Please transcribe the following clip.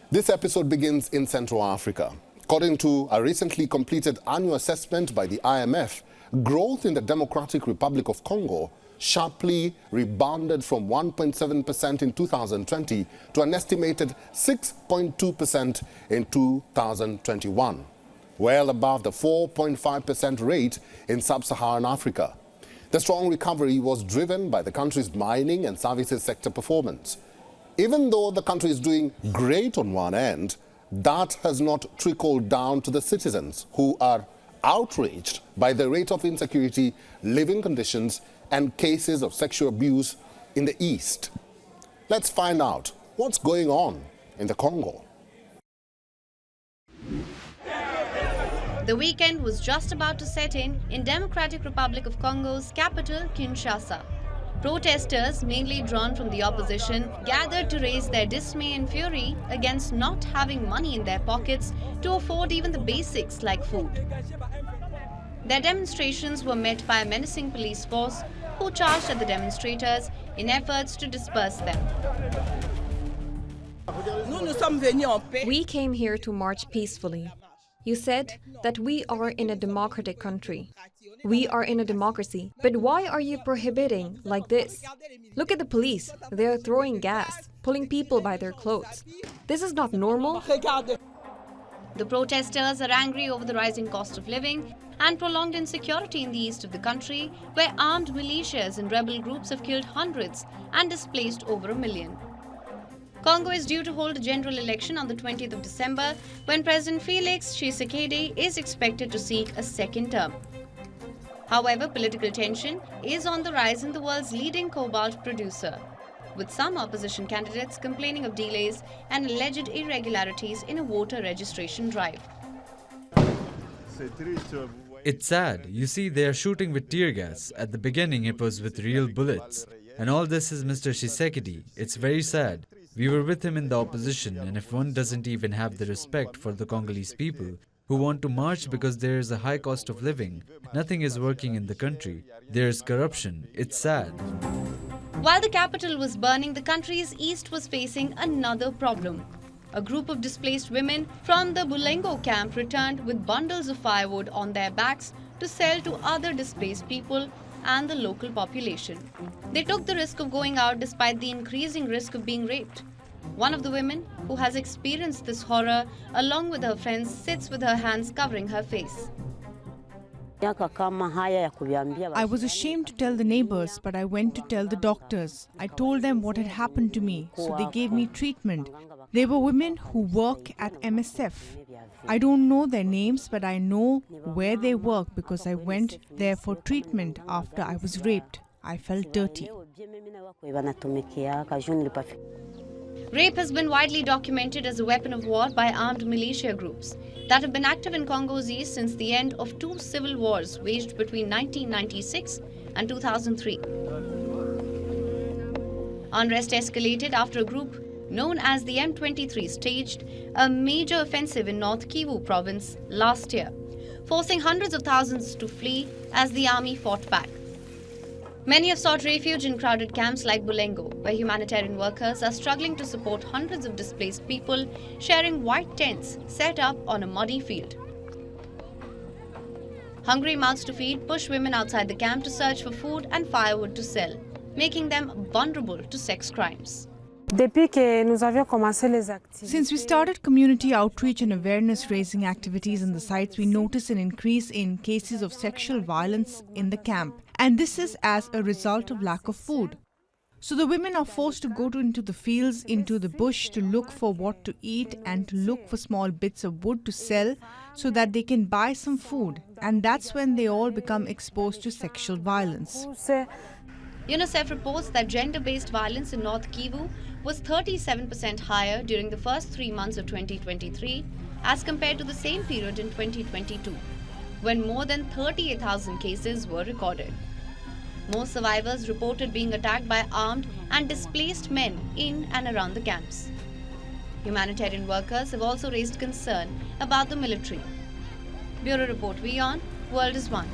This episode begins in Central Africa. According to a recently completed annual assessment by the IMF, growth in the Democratic Republic of Congo sharply rebounded from 1.7% in 2020 to an estimated 6.2% in 2021, well above the 4.5% rate in sub-Saharan Africa. The strong recovery was driven by the country's mining and services sector performance. Even though the country is doing great on one end, that has not trickled down to the citizens who are outraged by the rate of insecurity, living conditions, and cases of sexual abuse in the East. Let's find out what's going on in the Congo. The weekend was just about to set in Democratic Republic of Congo's capital, Kinshasa. Protesters, mainly drawn from the opposition, gathered to raise their dismay and fury against not having money in their pockets to afford even the basics like food. Their demonstrations were met by a menacing police force who charged at the demonstrators in efforts to disperse them. We came here to march peacefully. You said that we are in a democratic country. We are in a democracy. But why are you prohibiting like this? Look at the police. They are throwing gas, pulling people by their clothes. This is not normal. The protesters are angry over the rising cost of living and prolonged insecurity in the east of the country, where armed militias and rebel groups have killed hundreds and displaced over 1 million. Congo is due to hold a general election on the 20th of December, when President Felix Tshisekedi is expected to seek a second term. However, political tension is on the rise in the world's leading cobalt producer, with some opposition candidates complaining of delays and alleged irregularities in a voter registration drive. It's sad. You see, they are shooting with tear gas. At the beginning, it was with real bullets. And all this is Mr. Tshisekedi. It's very sad. We were with him in the opposition, and if one doesn't even have the respect for the Congolese people who want to march because there is a high cost of living, nothing is working in the country. There is corruption. It's sad. While the capital was burning, the country's east was facing another problem. A group of displaced women from the Bulengo camp returned with bundles of firewood on their backs to sell to other displaced people and the local population. They took the risk of going out despite the increasing risk of being raped. One of the women, who has experienced this horror along with her friends, sits with her hands covering her face. I was ashamed to tell the neighbors, but I went to tell the doctors. I told them what had happened to me, so they gave me treatment. They were women who work at MSF. I don't know their names, but I know where they work because I went there for treatment after I was raped. I felt dirty. Rape has been widely documented as a weapon of war by armed militia groups that have been active in Congo's east since the end of 2 civil wars waged between 1996 and 2003. Unrest escalated after a group known as the M23 staged a major offensive in North Kivu province last year, forcing hundreds of thousands to flee as the army fought back. Many have sought refuge in crowded camps like Bulengo, where humanitarian workers are struggling to support hundreds of displaced people sharing white tents set up on a muddy field. Hungry mouths to feed push women outside the camp to search for food and firewood to sell, making them vulnerable to sex crimes. Since we started community outreach and awareness-raising activities in the sites, we noticed an increase in cases of sexual violence in the camp. And this is as a result of lack of food. So the women are forced to go into the fields, into the bush to look for what to eat and to look for small bits of wood to sell so that they can buy some food. And that's when they all become exposed to sexual violence. UNICEF reports that gender-based violence in North Kivu was 37% higher during the first 3 months of 2023 as compared to the same period in 2022, when more than 38,000 cases were recorded. Most survivors reported being attacked by armed and displaced men in and around the camps. Humanitarian workers have also raised concern about the military. Bureau Report WION, World is One.